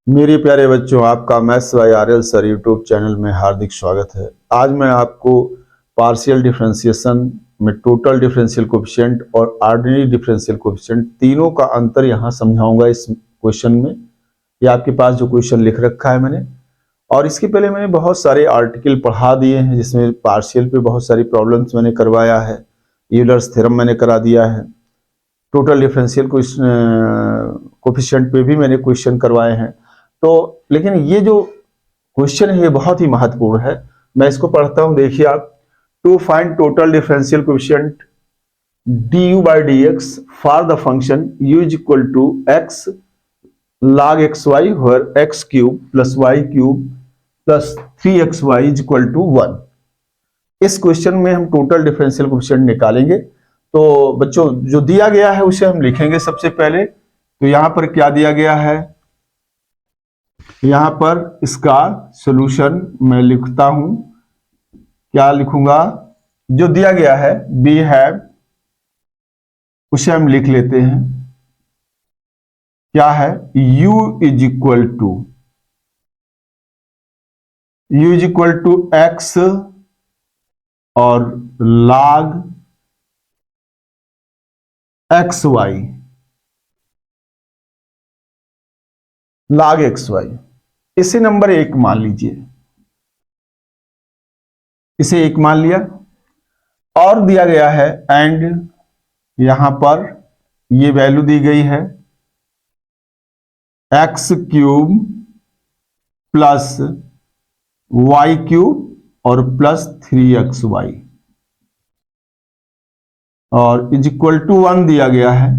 मेरे प्यारे बच्चों, आपका maths by RL sir YouTube channel में हार्दिक स्वागत है। आज मैं आपको पार्शियल डिफरेंशिएशन में टोटल डिफरेंशियल कोएफिशिएंट और ऑर्डिनरी डिफरेंशियल कोएफिशिएंट तीनों का अंतर यहाँ समझाऊंगा इस क्वेश्चन में। ये आपके पास जो क्वेश्चन लिख रखा है मैंने, और इसके पहले मैंने बहुत सारे आर्टिकल पढ़ा दिए हैं जिसमें पार्शियल पे बहुत सारी प्रॉब्लम्स मैंने करवाया है। यूलर्स थ्योरम मैंने करा दिया है। टोटल डिफरेंशियल कोएफिशिएंट पे भी मैंने क्वेश्चन करवाए हैं। तो लेकिन ये जो क्वेश्चन है ये बहुत ही महत्वपूर्ण है। मैं इसको पढ़ता हूं, देखिए आप। To find total differential coefficient du by dx for the function u is equal to x log xy where x cube plus y cube plus 3xy is equal to 1। इस क्वेश्चन में हम टोटल डिफरेंशियल कोएफिशिएंट निकालेंगे। तो बच्चों, जो दिया गया है उसे हम लिखेंगे सबसे पहले। तो यहां पर क्या दिया गया है, यहां पर इसका सॉल्यूशन मैं लिखता हूं। क्या लिखूंगा, जो दिया गया है वी हैव, उसे हम लिख लेते हैं। क्या है, u is equal to x और log xy, log xy इसे नंबर 1 मान लीजिए। इसे 1 मान लिया। और दिया गया है एंड यहां पर ये वैल्यू दी गई है x cube plus y cube और प्लस 3xy और इज इक्वल टू 1 दिया गया है।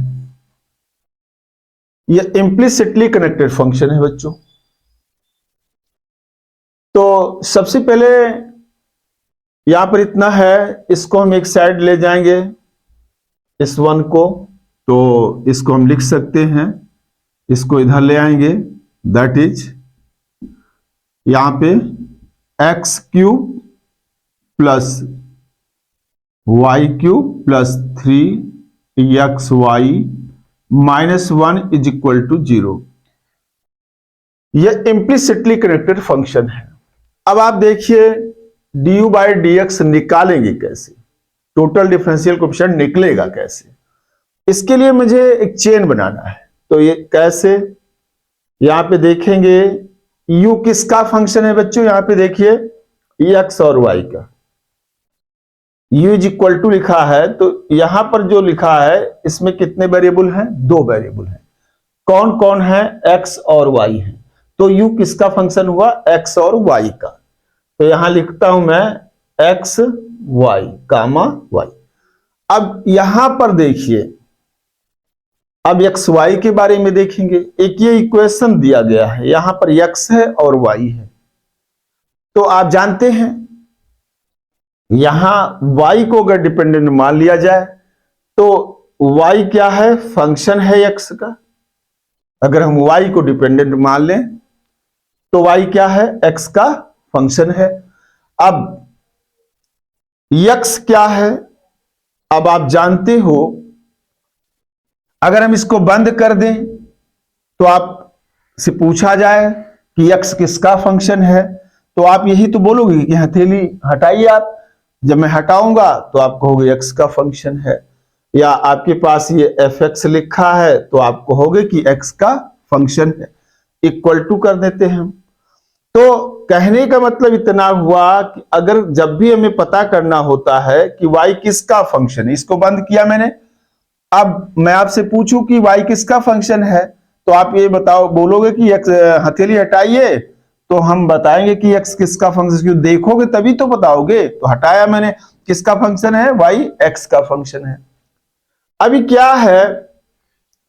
ये इम्प्लिसिटली कनेक्टेड फंक्शन है बच्चों। तो सबसे पहले यहां पर इतना है, इसको हम एक साइड ले जाएंगे, इस 1 को। तो इसको हम लिख सकते हैं, इसको इधर ले आएंगे। दैट इज यहां पे x cube plus y cube plus 3xy minus 1 is equal to 0। यह इम्प्लिसिटली कनेक्टेड फंक्शन है। अब आप देखिए du बाई dx निकालेंगे कैसे, टोटल डिफरेंशियल कोएफिशिएंट निकलेगा कैसे। इसके लिए मुझे एक चेन बनाना है। तो ये कैसे, यहां पे देखेंगे u किसका फंक्शन है बच्चों। यहां पे देखिए x और y का। u इज इक्वल टू लिखा है, तो यहां पर जो लिखा है इसमें कितने वेरिएबल हैं, 2 वेरिएबल हैं। कौन कौन है, x और y है। तो u किसका फंक्शन हुआ, x और y का। तो यहां लिखता हूं मैं x y कामा y। अब यहां पर देखिए, अब x y के बारे में देखेंगे। एक ये इक्वेशन दिया गया है, यहां पर x है और y है। तो आप जानते हैं यहां y को अगर डिपेंडेंट मान लिया जाए तो y क्या है, फंक्शन है x का। अगर हम y को डिपेंडेंट मान लें तो y क्या है, x का फंक्शन है। अब x क्या है, अब आप जानते हो, अगर हम इसको बंद कर दें तो आप से पूछा जाए कि x किसका फंक्शन है, तो आप यही तो बोलोगे कि हथेली हटाइए आप। जब मैं हटाऊंगा तो आप कहोगे x का फंक्शन है। या आपके पास ये fx लिखा है तो आप कहोगे कि x का फंक्शन है। इक्वल टू कर देते हैं हम। तो कहने का मतलब इतना हुआ कि अगर जब भी हमें पता करना होता है कि y किसका फंक्शन है, इसको बंद किया मैंने। अब मैं आपसे पूछूं कि y किसका फंक्शन है, तो आप ये बताओ, बोलोगे कि x, हथेली हटाइए, तो हम बताएंगे कि x किसका फंक्शन। क्यों, देखोगे तभी तो बताओगे। तो हटाया मैंने, किसका फंक्शन है, y x का फंक्शन है। अभी क्या है,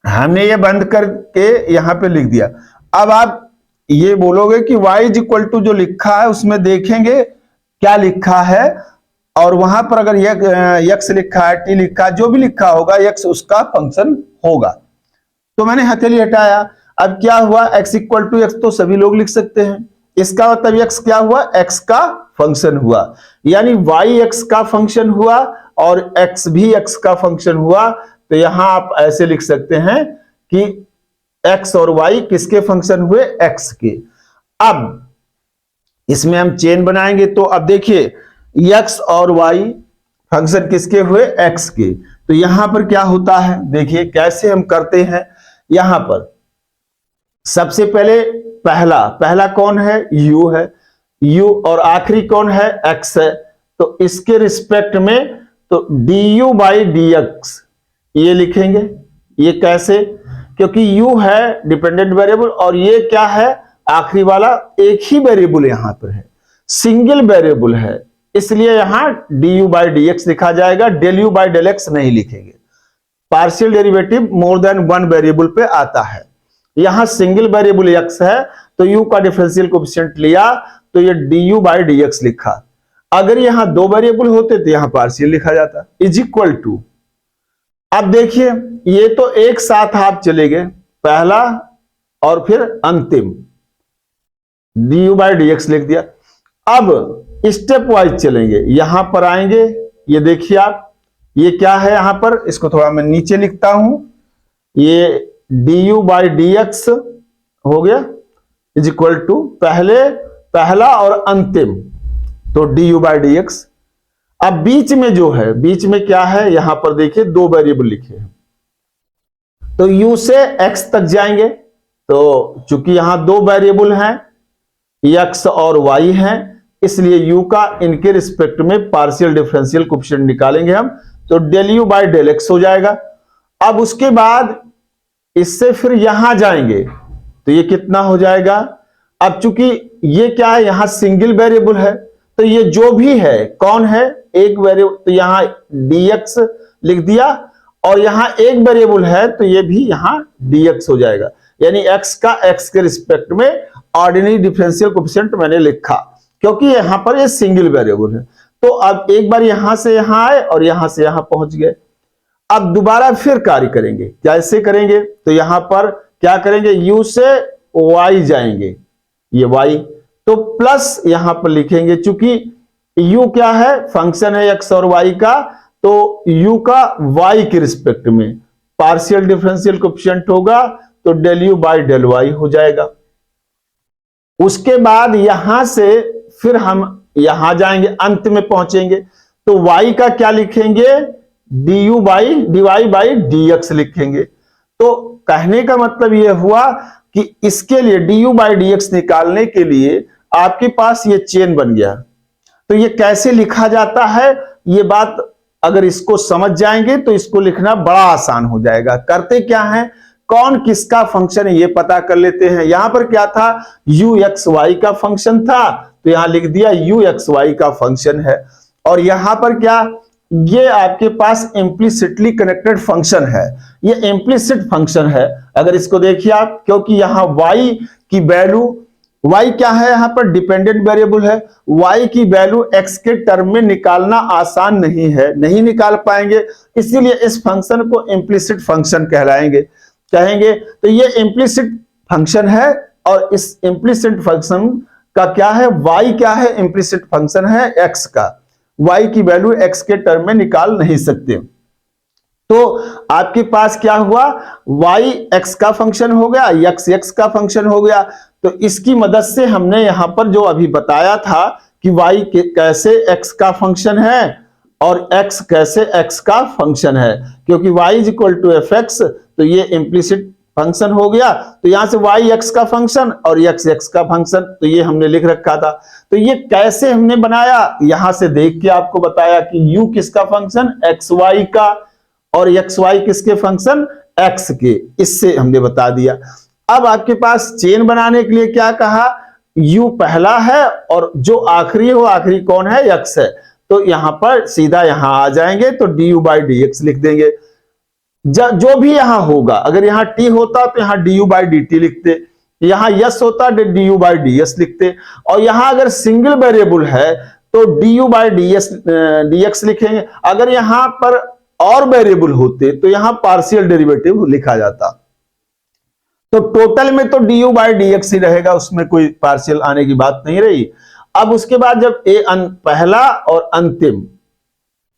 हमने ये बंद करके यहां पे लिख दिया। अब आप ये बोलोगे कि y इज इक्वल टू जो लिखा है उसमें देखेंगे क्या लिखा है, और वहां पर अगर x लिखा है, t लिखा है, जो भी लिखा होगा x उसका फंक्शन होगा। तो मैंने हथेली हटाया। अब क्या हुआ, x इक्वल टू x तो सभी लोग लिख सकते हैं। इसका मतलब x क्या हुआ, x का फंक्शन हुआ। यानी y x का फंक्शन हुआ और x भी x का फंक्शन हुआ। तो यहां आप ऐसे लिख सकते हैं कि एक्स और वाई किसके फंक्शन हुए, एक्स के। अब इसमें हम चेन बनाएंगे, तो अब देखिए एक्स और वाई फंक्शन किसके हुए, एक्स के। तो यहां पर क्या होता है, देखिए कैसे हम करते हैं। यहां पर सबसे पहले पहला कौन है, u है, u, और आखिरी कौन है, x है। तो इसके रिस्पेक्ट में तो du बाई dx ये लिखेंगे। ये कैसे, क्योंकि u है डिपेंडेंट वेरिएबल और ये क्या है, आखिरी वाला एक ही वेरिएबल यहां पर है, सिंगल वेरिएबल है, इसलिए यहां du बाई dx लिखा जाएगा, del u by del x नहीं लिखेंगे। Partial derivative more than one variable पे आता है, यहां सिंगल वेरिएबल x है तो u का डिफरेंशियल कोएफिशिएंट लिया तो ये du बाई dx लिखा। अगर यहां दो वेरिएबल होते तो यहां पार्शियल लिखा जाता, इज इक्वल टू। अब देखिए ये तो एक साथ आप चले गए, पहला और फिर अंतिम du बाई dx लिख दिया। अब स्टेप वाइज चलेंगे, यहां पर आएंगे, ये देखिए आप, ये क्या है यहां पर, इसको थोड़ा मैं नीचे लिखता हूं, ये du बाई dx हो गया इज इक्वल टू पहला और अंतिम, तो du बाई dx। अब बीच में जो है, बीच में क्या है, यहां पर देखिए दो वेरिएबल लिखे हैं, तो u से x तक जाएंगे, तो चूंकि यहां दो वेरिएबल हैं x और y हैं, इसलिए u का इनके रिस्पेक्ट में पार्शियल डिफरेंशियल कोएफिशिएंट निकालेंगे हम, तो del u by del x हो जाएगा। अब उसके बाद इससे फिर यहां जाएंगे तो ये कितना हो जाएगा, अब चूंकि ये क्या है, यहां सिंगल वेरिएबल है, तो ये जो भी है कौन है, एक वेरिएबल, तो यहां dx लिख दिया, और यहां एक वेरिएबल है तो ये भी यहां dx हो जाएगा, यानी x का x के रिस्पेक्ट में ऑर्डिनरी डिफरेंशियल कोएफिशिएंट मैंने लिखा, क्योंकि यहां पर ये सिंगल वेरिएबल है। तो अब एक बार यहां से यहां आए और यहां से यहां पहुंच गए। अब दोबारा फिर कार्य करेंगे, कैसे करेंगे, तो यहां पर क्या करेंगे, u से y जाएंगे, ये y, तो प्लस यहां पर लिखेंगे, चूंकि u क्या है, फंक्शन है x और y का, तो u का y के रिस्पेक्ट में पार्शियल डिफरेंशियल कोएफिशिएंट होगा, तो del u by del y हो जाएगा। उसके बाद यहां से फिर हम यहां जाएंगे, अंत में पहुंचेंगे, तो y का क्या लिखेंगे, du by dy by dx लिखेंगे। तो कहने का मतलब यह हुआ कि इसके लिए du बाई dx निकालने के लिए आपके पास ये चेन बन गया। तो ये कैसे लिखा जाता है, ये बात अगर इसको समझ जाएंगे तो इसको लिखना बड़ा आसान हो जाएगा। करते क्या है, कौन किसका फंक्शन है ये पता कर लेते हैं। यहां पर क्या था, u x y का फंक्शन था, तो यहां लिख दिया u x y का फंक्शन है, और यहां पर क्या, ये आपके पास इम्प्लिसिटली कनेक्टेड फंक्शन है, ये इम्प्लिसिट फंक्शन है। अगर इसको देखिए आप, क्योंकि यहां y की वैल्यू, y क्या है, यहां पर डिपेंडेंट वेरिएबल है, y की वैल्यू x के टर्म में निकालना आसान नहीं है, नहीं निकाल पाएंगे, इसीलिए इस फंक्शन को इम्प्लिसिट फंक्शन कहेंगे। तो ये इम्प्लिसिट फंक्शन है, और इस इम्प्लिसिट फंक्शन का क्या है, y क्या है, इम्प्लिसिट फंक्शन है x का, y की वैल्यू x के टर्म में निकाल नहीं सकते। तो आपके पास क्या हुआ, y x का फंक्शन हो गया, x का फंक्शन हो गया। तो इसकी मदद से हमने यहां पर जो अभी बताया था कि y कैसे x का फंक्शन है और x कैसे x का फंक्शन है, क्योंकि y is equal to fx, तो ये इम्प्लिसिट फंक्शन हो गया। तो यहां से y x का फंक्शन और x का फंक्शन, तो ये हमने लिख रखा था। तो ये कैसे हमने बनाया, यहां से देख के आपको बताया कि u किसका फंक्शन, xy का, और xy किसके फंक्शन, x के, इससे हमने बता दिया। अब आपके पास चेन बनाने के लिए क्या कहा, u पहला है और जो आखिरी हो, आखिरी कौन है, x है, तो यहां पर सीधा यहां आ जाएंगे, तो du बाई dx लिख देंगे। जो भी यहां होगा, अगर यहां t होता तो यहां du बाई dt लिखते, यहां s होता du बाई ds लिखते, और यहां अगर सिंगल वेरिएबल है तो du बाई dx लिखेंगे। अगर यहां पर और वेरिएबल होते तो यहां पार्शियल डेरिवेटिव लिखा जाता। तो टोटल में तो du बाई dx ही रहेगा, उसमें कोई पार्शियल आने की बात नहीं रही। अब उसके बाद जब पहला और अंतिम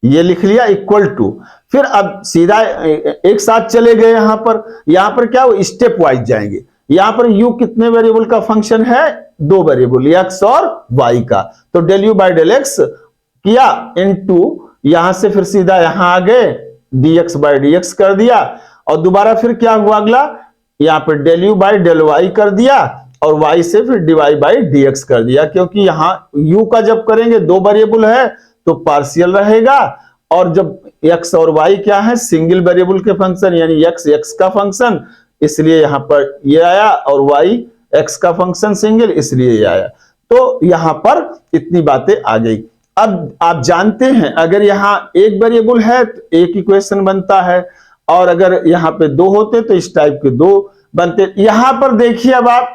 ये लिख लिया इक्वल टू, फिर अब सीधा एक साथ चले गए यहां पर क्या वो स्टेप वाइज जाएंगे। यहां पर u कितने वेरिएबल का फंक्शन है, 2 वेरिएबल x और y का, तो del u by del X किया इनटू, यहां से फिर सीधा यहां आ गए dx बाई dx कर दिया, और दोबारा फिर क्या हुआ अगला, यहां पर del u by del Y कर दिया, और y से फिर dy बाई dx कर दिया, क्योंकि यहां u का जब करेंगे 2 वेरिएबल है तो पार्शियल रहेगा, और जब x और y क्या है सिंगल वेरिएबल के फंक्शन, यानी x का फंक्शन, इसलिए यहां पर ये आया, और y x का फंक्शन सिंगल, इसलिए ये आया। तो यहां पर इतनी बातें आ गई। अब आप जानते हैं अगर यहां एक वेरिएबल है तो एक इक्वेशन बनता है, और अगर यहां पे 2 होते तो इस टाइप के 2 बनते। यहां पर देखिए, अब आप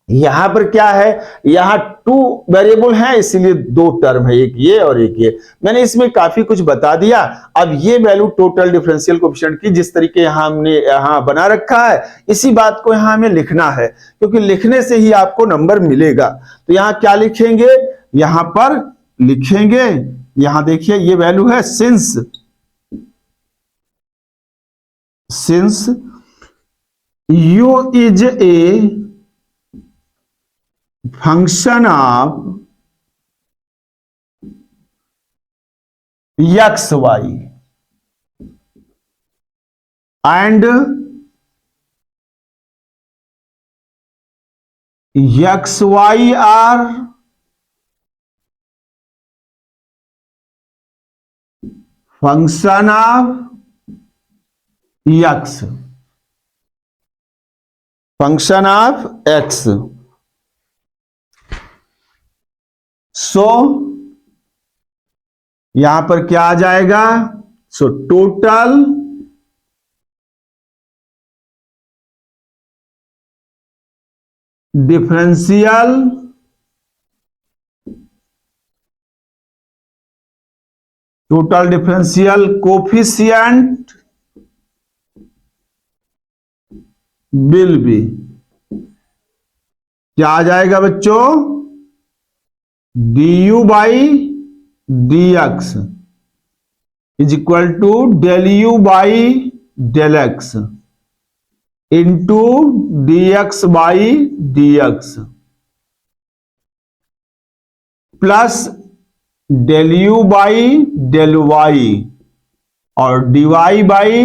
यहां पर क्या है, यहां 2 वेरिएबल हैं, इसलिए 2 टर्म है, एक ये और एक ये। मैंने इसमें काफी कुछ बता दिया। अब ये वैल्यू टोटल डिफरेंशियल कोएफिशिएंट की जिस तरीके हमने यहां बना रखा है, इसी बात को यहां हमें लिखना है, क्योंकि लिखने से ही आपको नंबर मिलेगा। तो यहां क्या लिखेंगे, यहां पर लिखेंगे, यहां देखिए ये वैल्यू है since u is a function of x y and x y are function of x, function of x. So यहां पर क्या आ जाएगा, so total differential coefficient will be, क्या आ जाएगा बच्चों, du by dx is equal to del u by del x into dx by dx plus del u by del y और dy बाई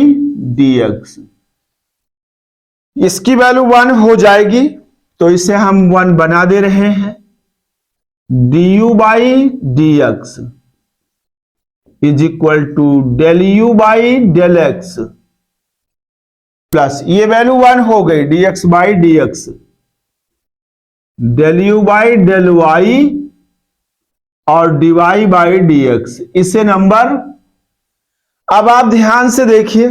dx। इसकी वैल्यू 1 हो जाएगी, तो इसे हम 1 बना दे रहे हैं। du by dx is equal to del u by del x plus, ये वैल्यू 1 हो गई, dx by dx, del u by del y और dy बाई dx, इसे नंबर। अब आप ध्यान से देखिए,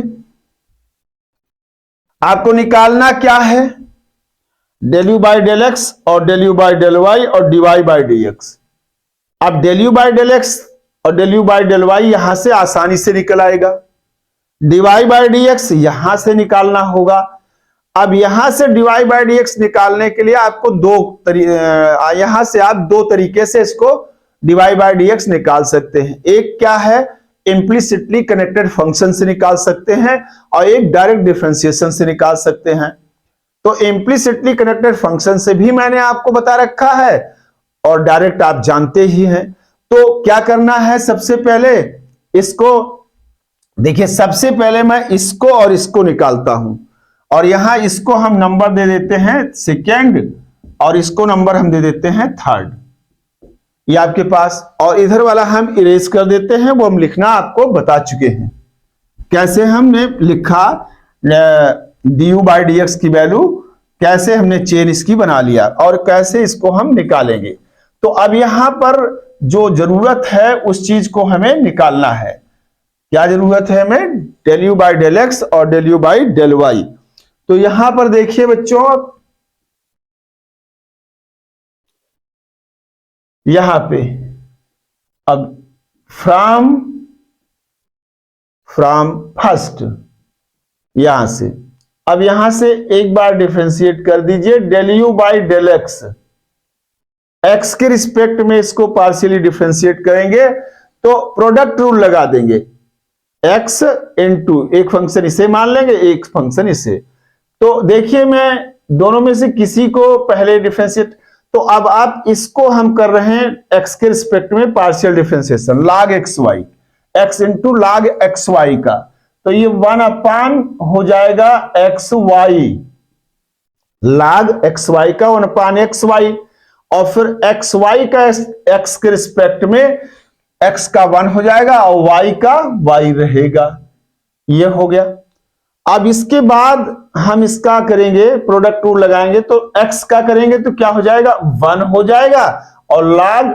आपको निकालना क्या है, del u by del x और del u by del y और dy बाई dx। अब del u by del x और del u by del Y यहां से आसानी से निकल आएगा, dy बाई dx यहां से निकालना होगा। अब यहां से dy बाई dx निकालने के लिए आपको यहां से आप 2 तरीके से इसको dy बाई dx निकाल सकते हैं। एक क्या है, इम्प्लिसिटली कनेक्टेड फंक्शन से निकाल सकते हैं, और एक डायरेक्ट डिफरेंशिएशन से निकाल सकते हैं। तो इम्प्लिसिटली कनेक्टेड फंक्शन से भी मैंने आपको बता रखा है, और डायरेक्ट आप जानते ही हैं। तो क्या करना है, सबसे पहले इसको देखिए, सबसे पहले मैं इसको और इसको निकालता हूं, और यहां इसको हम नंबर दे देते हैं सेकेंड, और इसको नंबर हम दे देते हैं थर्ड, ये आपके पास। और इधर वाला हम इरेज कर देते हैं, वो हम लिखना आपको बता चुके हैं। कैसे हमने लिखा du बाई dx की वैल्यू, कैसे हमने चेन इसकी बना लिया, और कैसे इसको हम निकालेंगे। तो अब यहां पर जो जरूरत है उस चीज को हमें निकालना है। क्या जरूरत है हमें, del u by del x और del u by del y. तो यहां पर देखिए बच्चों, यहां पे अब फ्रॉम फर्स्ट, यहां से, अब यहां से एक बार डिफरेंशिएट कर दीजिए, del u by del X, X के रिस्पेक्ट में इसको पार्शियली डिफरेंशिएट करेंगे तो प्रोडक्ट रूल लगा देंगे, x इंटू एक फंक्शन इसे मान लेंगे, एक फंक्शन इसे। तो देखिए मैं दोनों में से किसी को पहले डिफरेंशिएट, तो अब आप इसको हम कर रहे हैं x के रिस्पेक्ट में partial differentiation, log xy, x into log xy का, तो ये 1 अपान हो जाएगा xy, log xy का 1 अपान xy, और फिर xy का x के रिस्पेक्ट में x का 1 हो जाएगा और y का y रहेगा। ये हो गया। अब इसके बाद हम इसका करेंगे, प्रोडक्ट रूल लगाएंगे, तो x का करेंगे तो क्या हो जाएगा, 1 हो जाएगा, और log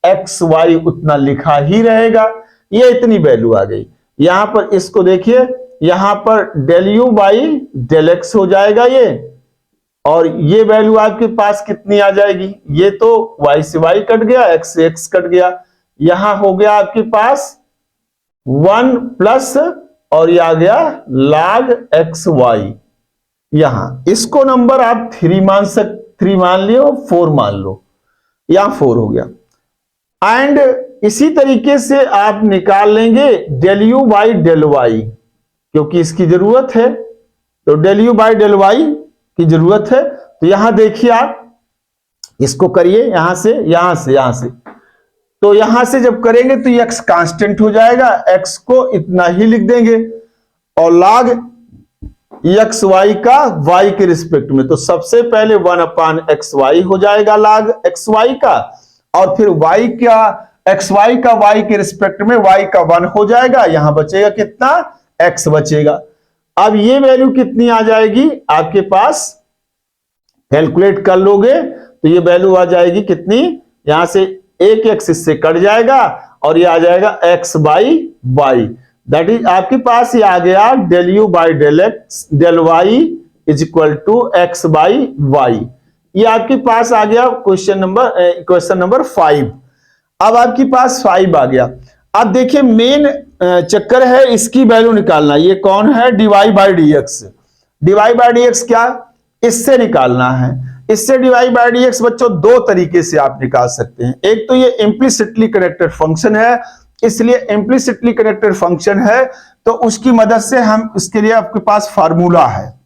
xy उतना लिखा ही रहेगा। ये इतनी वैल्यू आ गई। यहां पर इसको देखिए, यहां पर del u by del x हो जाएगा ये, और ये वैल्यू आपके पास कितनी आ जाएगी, ये तो y से y कट गया, x से x कट गया, यहां हो गया आपके पास 1 प्लस, और ये आ गया log xy। यहां इसको नंबर आप 3 मान लियो, 4 मान लो, यहां 4 हो गया। एंड इसी तरीके से आप निकाल लेंगे del u by del y, क्योंकि इसकी जरूरत है, तो del u by del y की जरूरत है। तो यहां देखिए आप इसको करिए, यहां से यहां से यहां से, तो यहां से जब करेंगे तो ये x कांस्टेंट हो जाएगा, x को इतना ही लिख देंगे, और log xy का y के रिस्पेक्ट में, तो सबसे पहले 1 अपान xy हो जाएगा log xy का, और फिर y का xy का y के रिस्पेक्ट में y का 1 हो जाएगा, यहां बचेगा कितना, x बचेगा। अब ये वैल्यू कितनी आ जाएगी आपके पास, कैलकुलेट कर लोगे तो ये वैल्यू आ जाएगी कितनी, यहां से एक x इससे कट जाएगा, और ये आ जाएगा x by Y, that is आपके पास ये आ गया del u by del x del y is equal to x by Y. ये आपके पास आ गया क्वेश्चन नंबर 5। अब आपके पास 5 आ गया। अब देखिए मेन चक्कर है इसकी वैल्यू निकालना, ये कौन है, dy by dx। dy by dx क्या, इससे निकालना है। इससे dy बाई dx बच्चों दो तरीके से आप निकाल सकते हैं। एक तो ये इम्प्लिसिटली कनेक्टेड फंक्शन है, इसलिए इम्प्लिसिटली कनेक्टेड फंक्शन है तो उसकी मदद से हम, इसके लिए आपके पास फार्मूला है,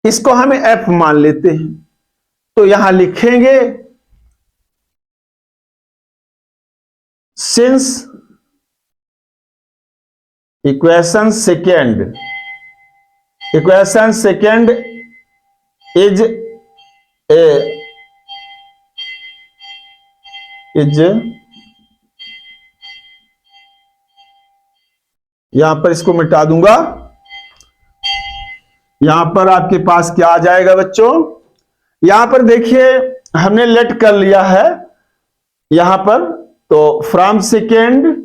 इसको हम f मान लेते हैं। तो यहां लिखेंगे सिंस इक्वेशन सेकेंड इज यहां पर इसको मिटा दूंगा, यहां पर आपके पास क्या आ जाएगा बच्चों, यहां पर देखिए हमने लेट कर लिया है यहां पर, तो from second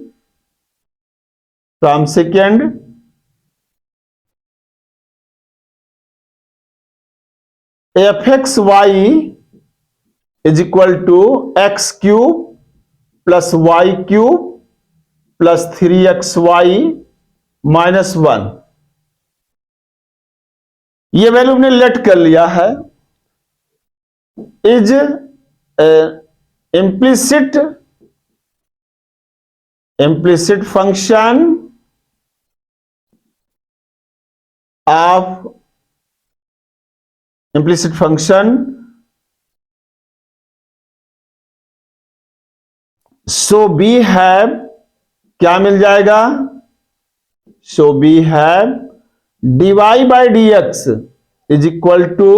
fxy is equal to X cube plus Y cube plus 3xy minus 1, ये वैल्यू हमने लेट कर लिया है, is implicit function of implicit function so we have, क्या मिल जाएगा, so we have dy by dx is equal to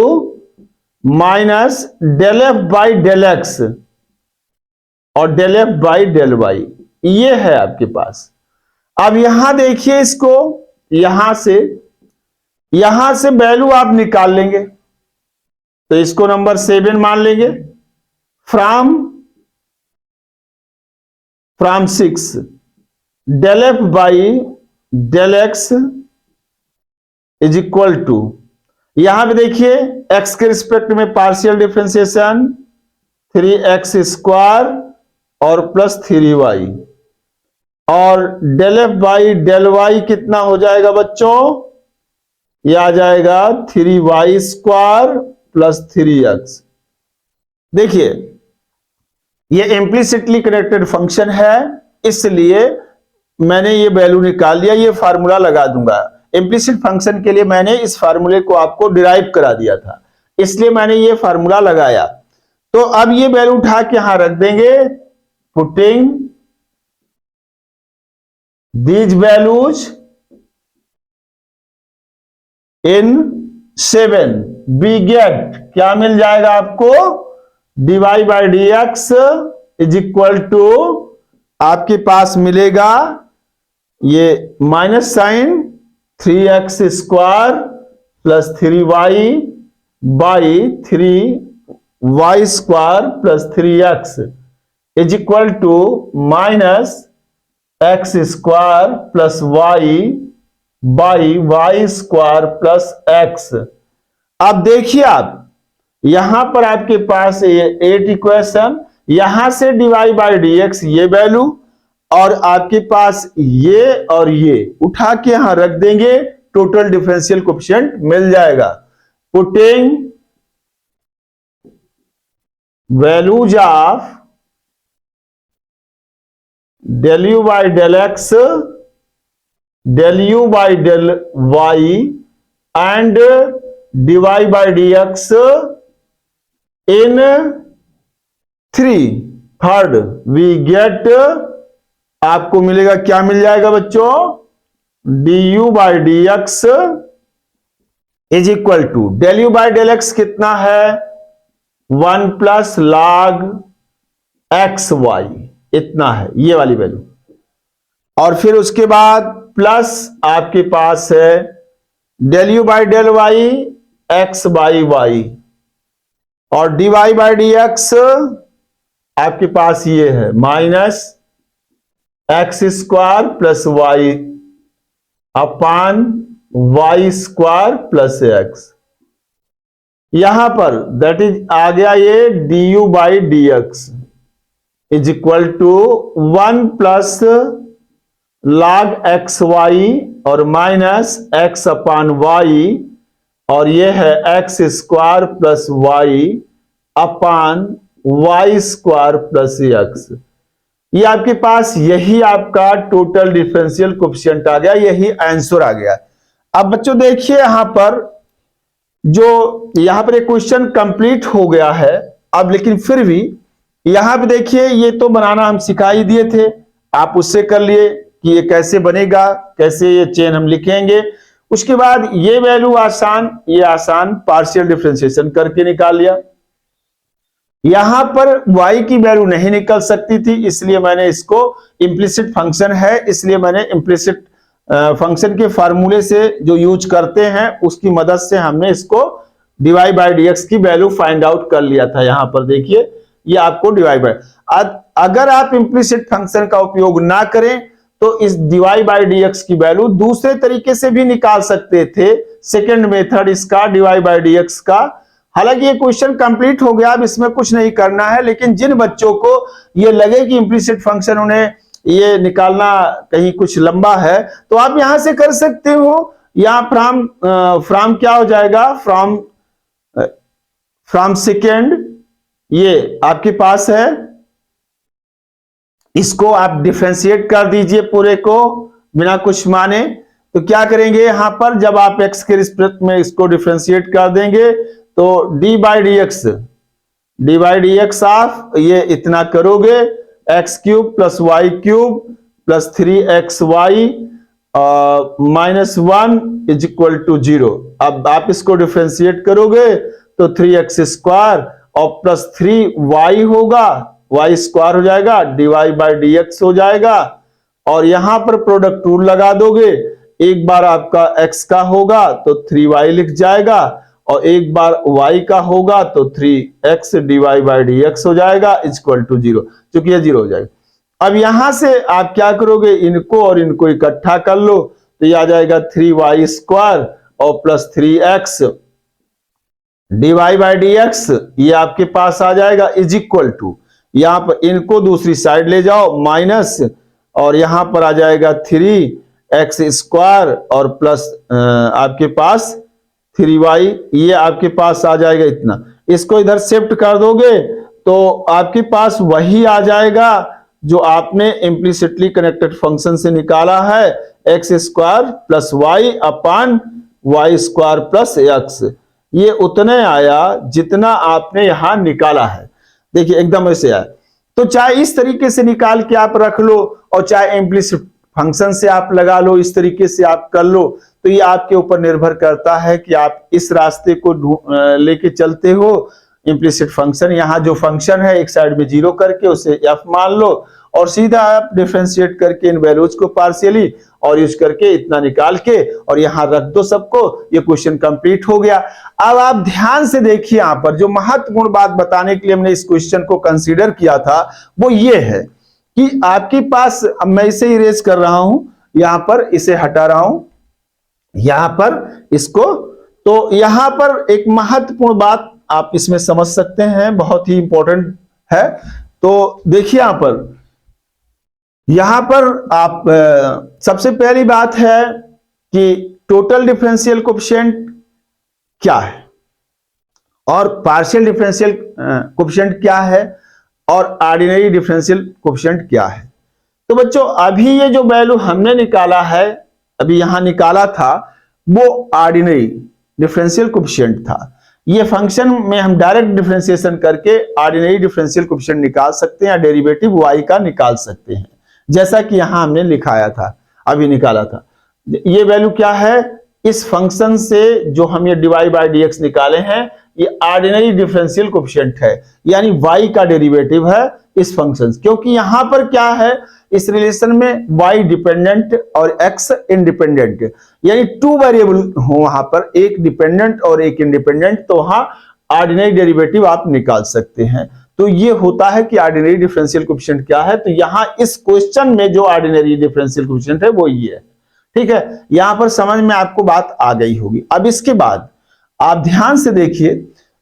minus del f by del x और del f by del y, ये है आपके पास। अब यहां देखिए इसको, यहां से वैल्यू आप निकाल लेंगे, तो इसको नंबर 7 मान लेंगे। From 6 del f by del x is equal to, यहां पे देखिए x के रिस्पेक्ट में पार्शियल डिफरेंशिएशन 3x स्क्वायर और प्लस 3y, और del f by del y कितना हो जाएगा बच्चों, यह आ जाएगा 3y स्क्वायर प्लस 3x। देखिए ये इम्प्लिसिटली कनेक्टेड फंक्शन है, इसलिए मैंने ये वैल्यू निकाल लिया, ये फार्मूला लगा दूंगा। इम्प्लिसिट फंक्शन के लिए मैंने इस फार्मूले को आपको डिराइव करा दिया था, इसलिए मैंने ये फार्मूला लगाया। तो अब ये वैल्यू उठा के यहां रख देंगे। Putting these values in 7 we get, क्या मिल जाएगा आपको, dy by D x is equal to, आपके पास मिलेगा ये minus sign 3x square plus 3y by 3y square plus 3x is equal to minus x square plus y by y square plus x। अब देखिए, आप यहां पर आपके पास ये 8 इक्वेशन, यहां से dy बाई डी एक्स ये वैल्यू, और आपके पास ये और ये उठा के यहां रख देंगे, टोटल डिफरेंशियल कोएफिशिएंट मिल जाएगा। Putting values of del u by del x, del u by del y and dy by dx in 3 third we get, आपको मिलेगा, क्या मिल जाएगा बच्चों, du by D x is equal to del u by del X कितना है, 1 plus log x Y, इतना है ये वाली वैल्यू। और फिर उसके बाद प्लस आपके पास है del u by del y x by y, और d y by D x आपके पास ये है minus x square plus y upon y square plus x. यहां पर दैट इज आ गया ये d u by D x is equal to 1 plus log x y और माइनस एक्स अपान वाई, और ये है x square plus y upon y square plus x. ये आपके पास यही आपका टोटल डिफरेंशियल कोएफिशिएंट आ गया, यही आंसर आ गया। अब बच्चों देखिए, यहां पर जो यहां पर एक क्वेश्चन कंप्लीट हो गया है अब, लेकिन फिर भी यहां पे देखिए, ये तो बनाना हम सिखा ही दिए थे, आप उससे कर लिए कि ये कैसे बनेगा, कैसे ये चेन हम लिखेंगे। उसके बाद ये वैल्यू आसान, ये आसान पार्शियल डिफरेंशिएशन करके निकाल लिया। यहां पर y की वैल्यू नहीं निकल सकती थी, इसलिए मैंने इसको, इंप्लिसिट फंक्शन है इसलिए मैंने इंप्लिसिट फंक्शन के फार्मूले से जो यूज करते हैं उसकी मदद से हमने इसको dy बाई डी एक्स की वैल्यू फाइंड आउट कर लिया था। यहां पर देखिए, ये आपको dy बाई, अगर आप इंप्लिसिट फंक्शन का उपयोग ना करें तो इस dy बाई डी एक्स की वैल्यू दूसरे तरीके से भी निकाल सकते थे, सेकेंड मेथड इसका dy बाई डी एक्स का। हालांकि ये क्वेश्चन कंप्लीट हो गया, अब इसमें कुछ नहीं करना है, लेकिन जिन बच्चों को ये लगे कि इंप्लिसिट फंक्शन उन्हें ये निकालना कहीं कुछ लंबा है, तो आप यहां से कर सकते हो। यहां फ्रॉम क्या हो जाएगा, फ्रॉम सेकेंड, ये आपके पास है, इसको आप डिफरेंशिएट कर दीजिए पूरे को बिना कुछ माने। तो क्या करेंगे, यहां पर जब आप x के रिस्पेक्ट में इसको डिफरेंशिएट कर देंगे तो d by D X of ये इतना करोगे, X cube plus Y cube plus 3xy minus 1 is equal to 0। अब आप इसको डिफरेंशिएट करोगे तो 3x स्क्वायर और प्लस 3y होगा, y स्क्वायर हो जाएगा, dy बाई डी एक्स हो जाएगा, और यहां पर प्रोडक्ट रूल लगा दोगे। एक बार आपका x का होगा तो 3y लिख जाएगा, और एक बार y का होगा तो 3x dy by D x हो जाएगा इक्वल टू 0, क्योंकि ये 0 हो जाएगा। अब यहां से आप क्या करोगे, इनको और इनको इकट्ठा कर लो, तो ये आ जाएगा 3y स्क्वायर और plus 3x dy by D x, ये आपके पास आ जाएगा इज इक्वल टू, यहां पर इनको दूसरी साइड ले जाओ माइनस, और यहां पर आ जाएगा 3x स्क्वायर और प्लस आपके पास 3y, ये आपके पास आ जाएगा इतना। इसको इधर शिफ्ट कर दोगे तो आपके पास वही आ जाएगा जो आपने इम्प्लिसिटली कनेक्टेड फंक्शन से निकाला है, x square plus y upon y square plus x. ये उतने आया जितना आपने यहां निकाला है। देखिए एकदम ऐसे आया। तो चाहे इस तरीके से निकाल के आप रख लो और चाहे इम्प्लिसिट फंक्शन से आप लगा लो, इस तरीके से आप कर लो, तो ये आपके ऊपर निर्भर करता है कि आप इस रास्ते को लेके चलते हो। इम्प्लिसिट फंक्शन, यहाँ जो फंक्शन है एक साइड में जीरो करके उसे एफ मान लो और सीधा आप डिफरेंशिएट करके इन वैल्यूज को पार्शियली और यूज करके इतना निकाल के और यहां रख दो सबको। ये क्वेश्चन कंप्लीट हो गया। अब आप ध्यान से देखिए, यहां पर जो महत्वपूर्ण बात बताने के लिए हमने इस क्वेश्चन को कंसीडर किया था वो ये है कि आपके पास, अब मैं इसे इरेज कर रहा हूं, यहां पर इसे हटा रहा हूं, यहां पर इसको, तो यहां पर एक महत्वपूर्ण बात आप इसमें समझ सकते हैं, बहुत ही इंपॉर्टेंट है। तो देखिए यहां पर आप सबसे पहली बात है कि टोटल डिफरेंशियल कोएफिशिएंट क्या है और पार्शियल डिफरेंशियल कोएफिशिएंट क्या है और ऑर्डिनरी डिफरेंशियल कोएफिशिएंट क्या है। तो बच्चों अभी ये जो वैल्यू हमने निकाला है, अभी यहां निकाला था, वो ऑर्डिनरी डिफरेंशियल कोएफिशिएंट था। ये फंक्शन में हम डायरेक्ट डिफरेंशिएशन करके ऑर्डिनरी डिफरेंशियल कोएफिशिएंट निकाल सकते हैं या डेरिवेटिव y का निकाल सकते हैं, जैसा कि यहां हमने लिखाया था, अभी निकाला था। ये वैल्यू क्या है, इस फंक्शन से जो हम ये dy बाई dx निकाले हैं, ये ऑर्डिनरी डिफरेंशियल कोएफिशिएंट है, यानी y का डेरिवेटिव है इस फंक्शन। क्योंकि यहां पर क्या है, इस रिलेशन में y डिपेंडेंट और x इंडिपेंडेंट, यानी टू वेरिएबल हो वहां पर, एक डिपेंडेंट और एक इंडिपेंडेंट, तो वहां ऑर्डिनरी डेरिवेटिव आप निकाल सकते हैं। तो ये होता है कि ऑर्डिनरी डिफरेंशियल कोएफिशिएंट क्या है। तो यहां इस क्वेश्चन में जो ऑर्डिनरी डिफरेंशियल कोएफिशिएंट है वो ये है। ठीक है, यहां पर समझ में आपको बात आ गई होगी। अब इसके बाद आप ध्यान से देखिए,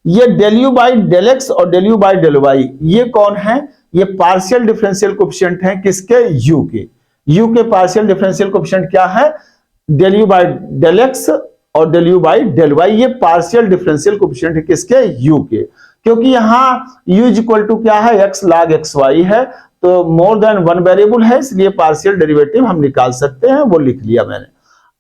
ये del u by del x और del u by del y ये कौन है, ये पार्शियल डिफरेंशियल कोएफिशिएंट है किसके, u के। u के पार्शियल डिफरेंशियल कोएफिशिएंट क्या है, del u by del x और del u by del y, ये पार्शियल डिफरेंशियल कोएफिशिएंट है किसके, u के। क्योंकि यहां u इज इक्वल टू क्या है, x log xy है, तो मोर देन वन वेरिएबल है, इसलिए पार्शियल डेरिवेटिव हम निकाल सकते हैं, वो लिख लिया मैंने।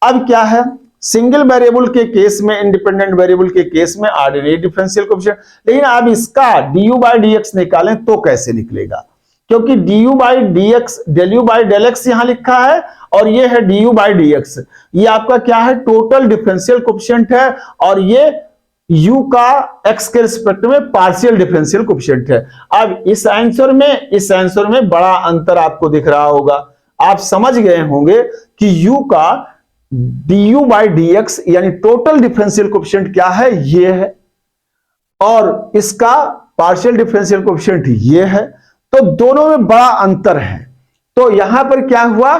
अब क्या है, सिंगल वेरिएबल के केस में, इंडिपेंडेंट वेरिएबल के केस में ऑर्डिनरी डिफरेंशियल कोएफिशिएंट, लेकिन अब इसका du बाई dx निकालें तो कैसे निकलेगा, क्योंकि du by dx, del u by del x यहां लिखा है और ये है du बाई dx, ये आपका क्या है, टोटल डिफरेंशियल कोएफिशिएंट है और ये u का x के रिस्पेक्ट में पार्शियल डिफरेंशियल कोएफिशिएंट है। अब इस आंसर में बड़ा अंतर आपको दिख रहा होगा, आप समझ गए होंगे कि u का du बाई dx यानी टोटल डिफरेंशियल कोएफिशिएंट क्या है, ये है, और इसका पार्शियल डिफरेंशियल कोएफिशिएंट ये है, तो दोनों में बड़ा अंतर है। तो यहां पर क्या हुआ,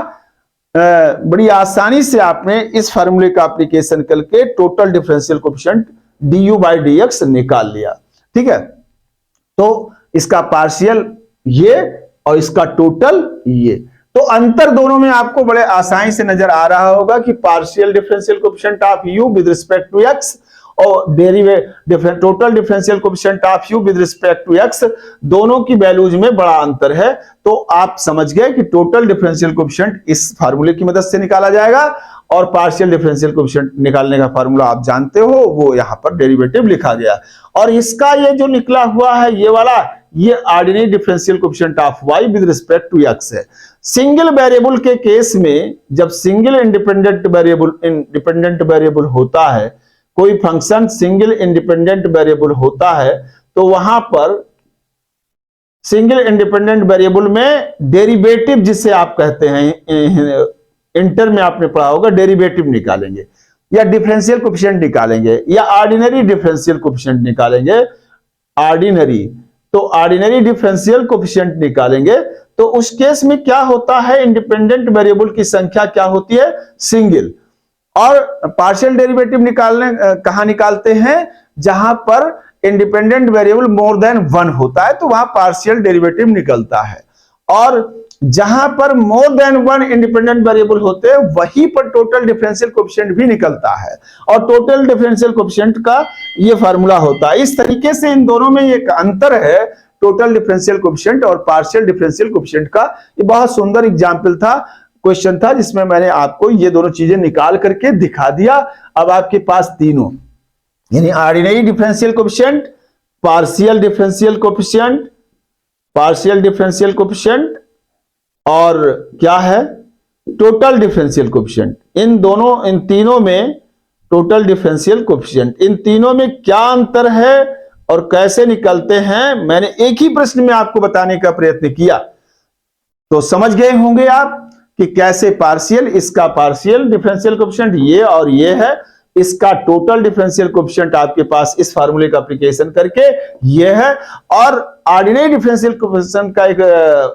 बड़ी आसानी से आपने इस फार्मूले का एप्लीकेशन करके total differential coefficient du by dx निकाल लिया। ठीक है, तो इसका पार्शियल ये और इसका टोटल ये, तो अंतर दोनों में आपको बड़े आसानी से नजर आ रहा होगा कि partial differential coefficient of u with respect to x और total differential coefficient of u with respect to x, दोनों की वैल्यूज में बड़ा अंतर है। तो आप समझ गए कि टोटल डिफरेंशियल कोएफिशिएंट इस फार्मूले की मदद से निकाला जाएगा और पार्शियल डिफरेंशियल कोएफिशिएंट निकालने का फार्मूला आप जानते हो, वो यहां पर डेरिवेटिव लिखा गया। और इसका ये जो निकला हुआ है ये वाला, ये ordinary differential coefficient of y with respect to x है। सिंगल वेरिएबल के केस में, जब सिंगल इंडिपेंडेंट वेरिएबल होता है, कोई फंक्शन सिंगल इंडिपेंडेंट वेरिएबल होता है, तो वहां पर सिंगल इंडिपेंडेंट वेरिएबल में डेरिवेटिव, जिसे आप कहते हैं, इंटर में आपने पढ़ा होगा, डेरिवेटिव निकालेंगे या डिफरेंशियल कोएफिशिएंट निकालेंगे या ऑर्डिनरी डिफरेंशियल कोएफिशिएंट निकालेंगे। तो ऑर्डिनरी डिफरेंशियल कोएफिशिएंट निकालेंगे, तो उस केस में क्या होता है, इंडिपेंडेंट वेरिएबल की संख्या क्या होती है, सिंगल। और पार्शियल डेरिवेटिव कहां निकालते हैं, जहां पर independent variable more than one होता है, तो वहां पार्शियल डेरिवेटिव निकलता है। और जहां पर more than one independent variable होते हैं, वहीं पर टोटल डिफरेंशियल कोएफिशिएंट भी निकलता है, और टोटल डिफरेंशियल कोएफिशिएंट का ये फार्मूला होता है। इस तरीके से इन दोनों में एक अंतर है टोटल डिफरेंशियल कोएफिशिएंट और पार्शियल डिफरेंशियल कोएफिशिएंट का। ये बहुत सुंदर एग्जाम्पल था, क्वेश्चन था, जिसमें मैंने आपको ये दोनों चीजें निकाल करके दिखा दिया। अब आपके पास तीनों, यानी ordinary differential coefficient, partial differential coefficient, partial differential coefficient और क्या है, टोटल डिफरेंशियल कोएफिशिएंट। इन तीनों में टोटल डिफरेंशियल कोएफिशिएंट, इन तीनों में क्या अंतर है और कैसे निकलते हैं, मैंने एक ही प्रश्न में आपको बताने का प्रयत्न किया। तो समझ गए होंगे आप कि कैसे पार्शियल, इसका पार्शियल डिफरेंशियल कोएफिशिएंट ये और ये है, इसका टोटल डिफरेंशियल कोएफिशिएंट आपके पास इस फार्मूले का एप्लीकेशन करके ये है, और ऑर्डिनरी डिफरेंशियल कोएफिशिएंट का एक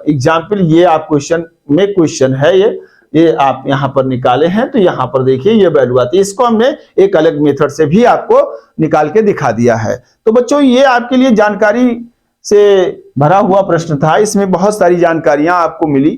एग्जांपल ये आप क्वेश्चन है, ये आप यहां पर निकाले हैं। तो यहां पर देखिए ये वैल्यू आती है, इसको हमने एक अलग मेथड से भी आपको निकाल के दिखा दिया है। तो बच्चों ये आपके लिए जानकारी से भरा हुआ प्रश्न था, इसमें बहुत सारी जानकारियां आपको मिली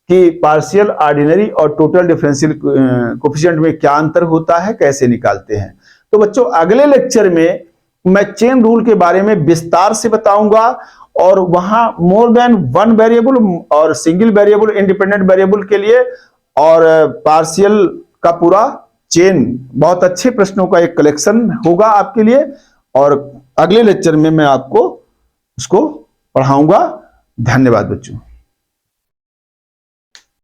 कि पार्शियल, ऑर्डिनरी और टोटल डिफरेंशियल कोएफिशिएंट में क्या अंतर होता है, कैसे निकालते हैं। तो बच्चों अगले लेक्चर में मैं चेन रूल के बारे में विस्तार से बताऊंगा, और वहां मोर देन वन वेरिएबल और सिंगल वेरिएबल, इंडिपेंडेंट वेरिएबल के लिए और पार्शियल का पूरा चेन, बहुत अच्छे प्रश्नों का एक कलेक्शन होगा आपके लिए, और अगले लेक्चर में मैं आपको उसको पढ़ाऊंगा। धन्यवाद बच्चों।